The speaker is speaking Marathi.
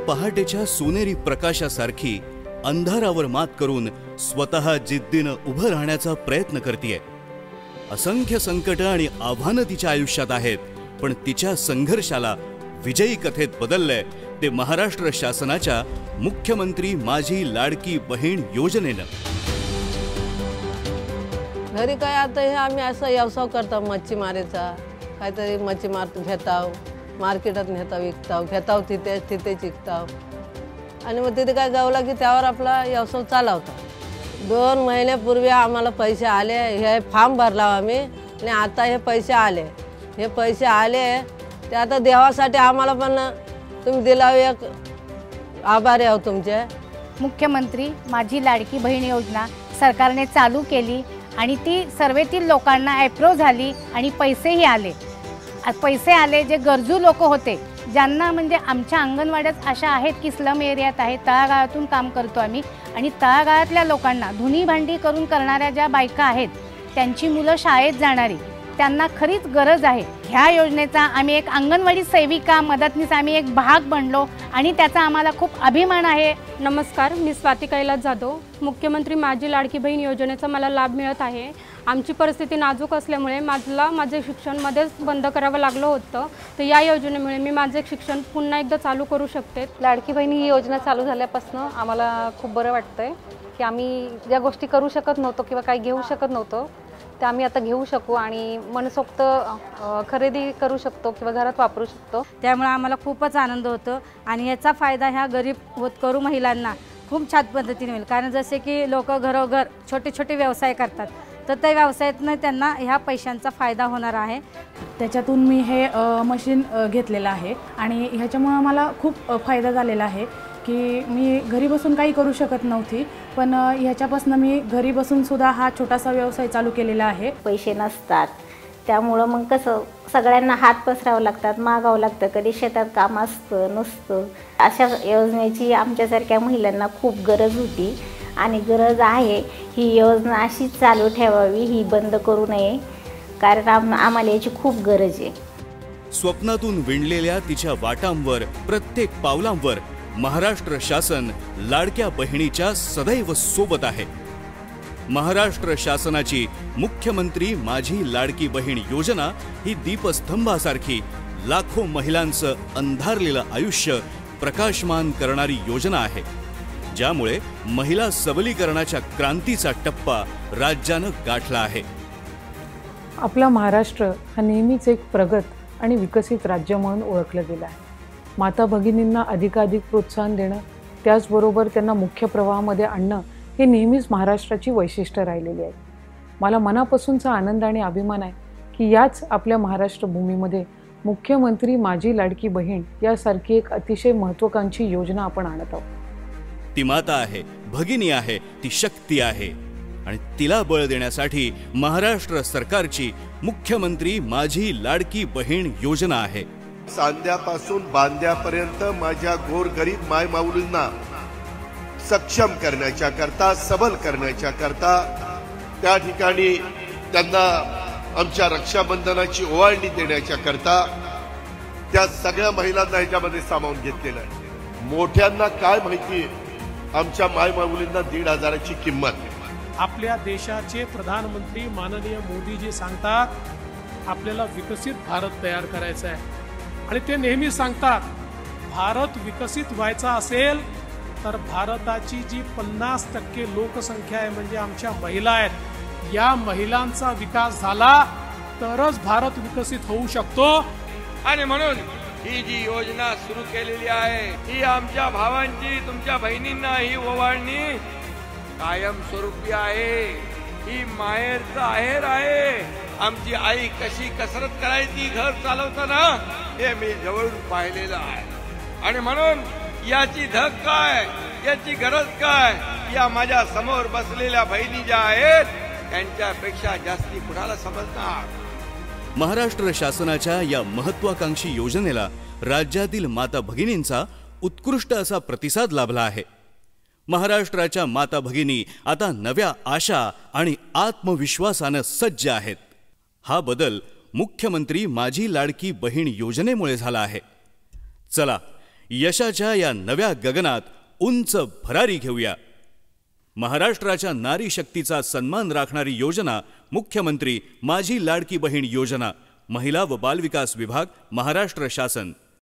पहाटेच्या सोनेरी प्रकाशासारखी अंधारावर मात करून स्वतः जिद्दीनं उभं राहण्याचा प्रयत्न करतेय। असंख्य संकट आणि आव्हानं तिच्या आयुष्यात आहेत, पण तिच्या संघर्षाला विजयी कथेत बदललंय ते महाराष्ट्र शासनाच्या मुख्यमंत्री माझी लाडकी बहीण योजनेनं। घरी काय आता हे आम्ही असं व्यवसाय करतो, मच्छीमारीचा काहीतरी मच्छीमार घेताव, मार्केटात नेताव, विकताव, घेताव तिथेच विकताव आणि मग तिथे काय गावला की त्यावर आपला व्यवसाय चालवतो। 2 महिन्यापूर्वी आम्हाला पैसे आले, हे फॉर्म भरला आम्ही आणि आता हे पैसे आले ते आता देवासाठी आम्हाला पण तुम्ही दिला, एक आभारी आहो तुमचे। मुख्यमंत्री माझी लाडकी बहीण योजना सरकारने चालू केली आणि ती सर्वेतील लोकांना अप्रूव्ह झाली आणि पैसेही आले। जे गरजू लोक होते, ज्यांना म्हणजे आमच्या अंगणवाड्यात अशा आहेत की स्लम एरियात आहेत, तळागाळातून काम करतो आम्ही आणि तळागाळातल्या लोकांना धुनी भांडी करून करणाऱ्या ज्या बायका आहेत, त्यांची मुलं शाळेत जाणारी, त्यांना खरीच गरज आहे। ह्या योजनेचा आम्ही एक अंगणवाडी सेविका मदतनीस आम्ही एक भाग बनलो आणि त्याचा आम्हाला खूप अभिमान आहे। नमस्कार, मी स्वाती कैलास जाधव। मुख्यमंत्री माझी लाडकी बहीण योजनेचा मला लाभ मिळत आहे। आमची परिस्थिती नाजूक असल्यामुळे माझे शिक्षण मध्येच बंद करावं लागलं होतं, तर या योजनेमुळे मी माझे शिक्षण पुन्हा एकदा चालू करू शकते। लाडकी बहीण ही योजना चालू झाल्यापासून आम्हाला खूप बरं वाटतंय की आम्ही ज्या गोष्टी करू शकत नव्हतो किंवा काही घेऊ शकत नव्हतो त्या आम्ही आता घेऊ शकू आणि मनसोक्त खरेदी करू शकतो किंवा घरात वापरू शकतो। त्यामुळे आम्हाला खूपच आनंद होतो आणि याचा फायदा ह्या गरीब होतकरू महिलांना खूप छान पद्धतीने होईल, कारण जसे की लोक घरोघर छोटे छोटे व्यवसाय करतात, तर त्या व्यवसायातून त्यांना ह्या पैशांचा फायदा होणार आहे। त्याच्यातून मी हे मशीन घेतलेलं आहे आणि ह्याच्यामुळे मला खूप फायदा झालेला आहे की मी घरी बसून काही करू शकत नव्हती, पण ह्याच्यापासून मी घरी बसून सुद्धा हा छोटासा व्यवसाय चालू केलेला आहे। पैसे नसतात त्यामुळं मग कसं सगळ्यांना हात पसरावं लागतात, मागावं लागतं, कधी शेतात काम असतं नसतं। अशा योजनेची आमच्यासारख्या महिलांना खूप गरज होती आणि गरज आहे। ही योजना अशीच चालू ठेवावी, ही बंद करू नये, कारण आम्हाला याची खूप गरज आहे। स्वप्नातून विणलेल्या तिच्या वाटांवर, प्रत्येक पावलांवर महाराष्ट्र शासन लाडक्या बहिणीच्या सदैव सोबत आहे। महाराष्ट्र शासनाची मुख्यमंत्री माझी लाडकी बहीण योजना ही दीपस्तंभासारखी लाखो महिलांचं अंधारलेलं आयुष्य प्रकाशमान करणारी योजना आहे, ज्यामुळे महिला सबलीकरणाच्या क्रांतीचा टप्पा राज्यानं गाठला आहे। आपला महाराष्ट्र हा नेहमीच एक प्रगत आणि विकसित राज्य म्हणून ओळखलं गेलं आहे। माता भगिनींना अधिकाधिक प्रोत्साहन देणं, त्याचबरोबर त्यांना मुख्य प्रवाहामध्ये आणणं हे नेहमीच महाराष्ट्राची वैशिष्ट्य राहिलेली आहे। मला मनापासूनचा आनंद आणि अभिमान आहे की याच आपल्या महाराष्ट्र भूमीमध्ये मुख्यमंत्री माझी लाडकी बहीण यासारखी एक अतिशय महत्त्वाकांक्षी योजना आपण आणत आहोत। ती माता आहे, भगिनी आहे, ती शक्ती आहे आणि तिला बळ देण्यासाठी महाराष्ट्र सरकारची मुख्यमंत्री माझी लाडकी बहीण योजना आहे। सांध्यापासून बांध्यापर्यंत माझ्या गोरगरीब माय माऊलींना सक्षम करण्याच्या करता, सबल करण्याच्या करता, त्या ठिकाणी त्यांना आमच्या रक्षाबंधनाची ओवाळणी देण्याच्या करता त्या सगळ्या महिलांना ह्याच्यामध्ये सामावून घेतलेलं आहे। मोठ्यांना काय माहिती आमच्या माय माऊलींना 1,500ची किंमत। आपल्या देशाचे प्रधानमंत्री माननीय मोदीजी सांगतात, आपल्याला विकसित भारत तयार करायचा आहे आणि ते नेहमी सांगतात, भारत विकसित व्हायचा असेल तर भारताची जी 50% लोकसंख्या आहे म्हणजे आमच्या महिला आहेत, या महिलांचा विकास झाला तरच भारत विकसित होऊ शकतो। आणि म्हणून ही जी योजना सुरू केलेली आहे ही आमच्या भावांची, तुमच्या बहिणींना ही ओवाळणी कायमस्वरूपी आहे। ही माहेरचं आहेर आहे। आमची आई कशी कसरत करायची घर चालवताना हे मी जवळून पाहिलेलं आहे आणि म्हणून याची धग काय, याची गरज काय, या माझ्या समोर बसलेल्या बहिणी ज्या आहेत त्यांच्यापेक्षा जास्ती कुणाला समजणार। महाराष्ट्र शासनाच्या या महत्त्वाकांक्षी योजनेला राज्यातील माता भगिनींचा उत्कृष्ट असा प्रतिसाद लाभला आहे। महाराष्ट्राच्या माता भगिनी आता नव्या आशा आणि आत्मविश्वासाने सज्ज आहेत। हा बदल मुख्यमंत्री माझी लाडकी बहीण योजनेमुळे झाला आहे। चला यशाच्या या नव्या गगनात उंच भरारी घेऊया। महाराष्ट्राच्या नारी शक्तीचा सन्मान राखणारी योजना मुख्यमंत्री माझी लाडकी बहीण योजना, महिला व बालविकास विभाग, महाराष्ट्र शासन।